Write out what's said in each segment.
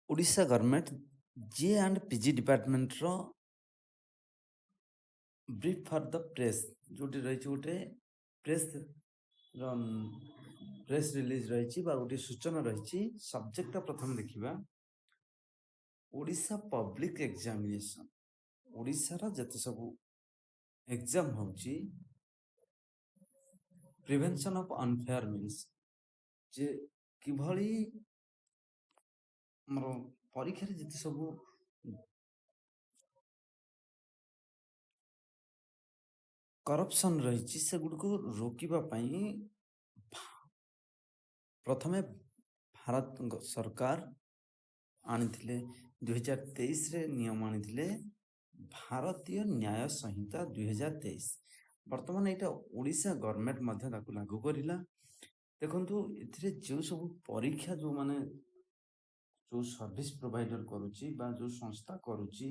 Odisha government जे and PG department रो brief for the press जोटी रही गोटे प्रेस प्रेस रिलीज रही गोटे सूचना रही सब्जेक्ट प्रथम देखा ओडिशा पब्लिक एग्जामिनेशन ओडिशा जते सब एग्जाम होची प्रिवेंशन ऑफ अनफेयर मीन्स जे किभली मोर परीक्षा जिते सब करप्शन रही से गुड़ को रोकवा प्रथमे भारत सरकार आनी 2023 रे नियम आनी भारतीय न्याय संहिता 2023 बर्तमान यहाँ ओडिशा गवर्नमेंट मध्य लागू करा देखु ए जो सब परीक्षा जो माने जो सर्विस प्रोवाइडर करुच्ची जो संस्था करुच्ची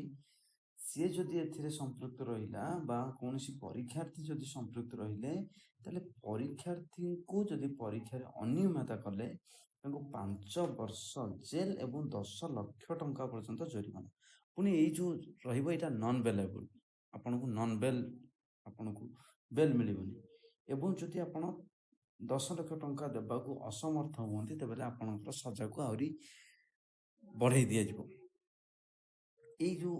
सी जदि ए संपृक्त रहा कौन परीक्षार्थी जदि संपृक्त रहिले ताले परीक्षार्थी को जदि परीक्षा अनियमितता कले 5 वर्ष जेल एवं 10 लाख टंका पर्यंत जरिमाना पुणी ये जो रहा नॉन बेलेबल आपन को नॉन बेल आपन को बेल मिलबनी एवं जदि आप 10 लाख टंका देवा असमर्थ हमें तेज आप सजा को आहरी बढ़ाई दि जाव जो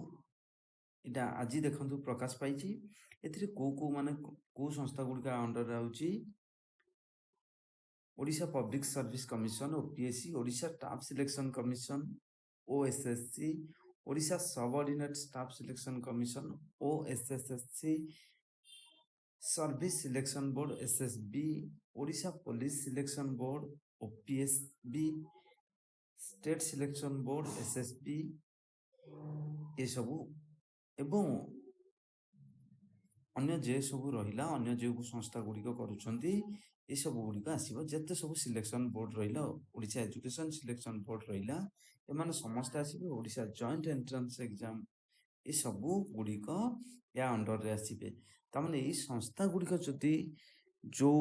इटा आज देखु प्रकाश पाई को माने को संस्था गुड़िका अंडर आउची Odisha public service commission OPSC Odisha staff selection commission OSSC Odisha subordinate staff selection commission OSSC service selection board SSB Odisha police selection board OPSB state selection board SSB ये सब एवं अन्य जे सब रहा अन्य जो संस्था गुड़िक करुँच ये सब गुड़िक आसो जिते सब सिलेक्शन बोर्ड रहा ओडिशा एजुकेशन सिलेक्शन बोर्ड रहा एम समस्ते आसवे ओडिशा जॉइंट एंट्रेंस एग्जाम ये सब गुड़िक या अंडर रे आसवे तमाने ये संस्था गुड़िक जदि जो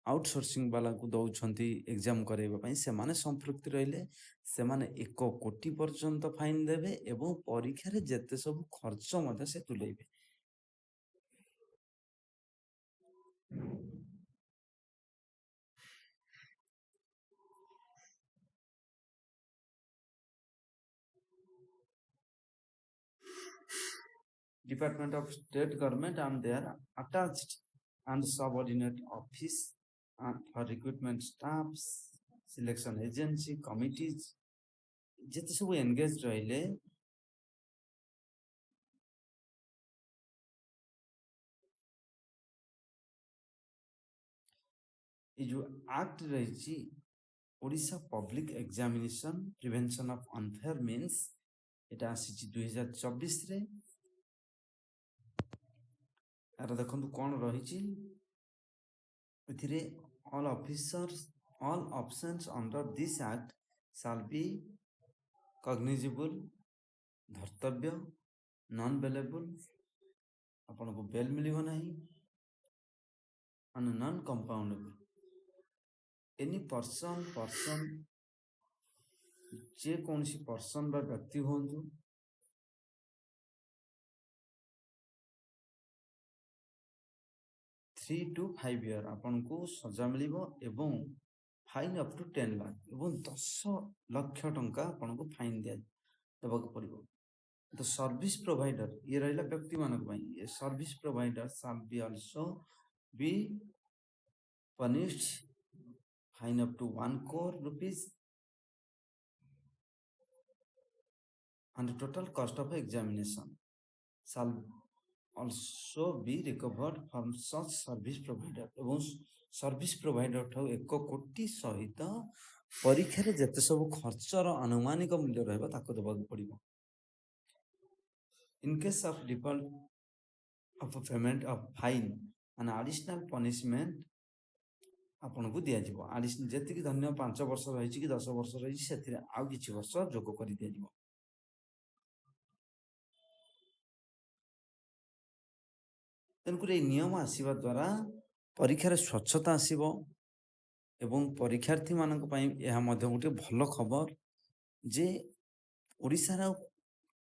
आउटसोर्सिंग वाला को दौरान एग्जाम करवाई से संपृक्ति रहिले से 1 कोटी पर्यंत फाइन देवे एवं परीक्षा जेते सब खर्च से तुलेबे Department of State Government and their attached and subordinate office and for recruitment staffs, selection agency, committees, जिते सब एंगेज रहिले ये जो एक्ट रही Odisha public examination prevention of unfair means एटा आसी 2024 रे यार देखो कौन रही all officers all options under this act shall be cognizable धर्तव्य नॉन बेलेबल आपन को बेल मिलिबो नहीं and non compoundable any person जे कौन सी पर्सन बा व्यक्ति होंतु 3 to 5 year आपन को सजा मिलिबो एवं फाइन अप टू 10 लाख एवं 10 लाख टंका आपन को फाइन दिया देबाक पड़िबो तो सर्विस प्रोवाइडर ये रहिला व्यक्ति मानक पई ये service provider shall be also be punished fine up to 1 crore rupees and the total cost of examination shall also be recovered from such service provider एवं सर्विस प्रोवाइडर ठाउ 1 कोटी सहित परीक्षा रे जते सब खर्चर अनुमानिक मूल्य रहबा ताको देबाक पड़िबो in case of default of payment of fine an additional punishment आपन को दिया जीवो एडिशनल जति कि धन्य 5 वर्ष रही कि 10 वर्ष रही से आउ किछि वर्ष जोग कर दिया जीवो तेनकुरे नियम आसीबा द्वारा परीक्षा स्वच्छता आसीबो एवं परीक्षार्थी मानक पई यह मध्य गोटे भल खबर जे ଓଡ଼ିଶାରେ ଆଉ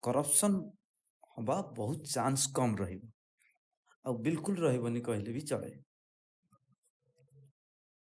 କରପ୍ସନ୍ ହବା ବହୁତ ଚାନ୍ସ କମ୍ ରହିବ। ଆଉ ବିଲକୁଲ ରହିବନି କହିଲେ ବି ଚଳେ।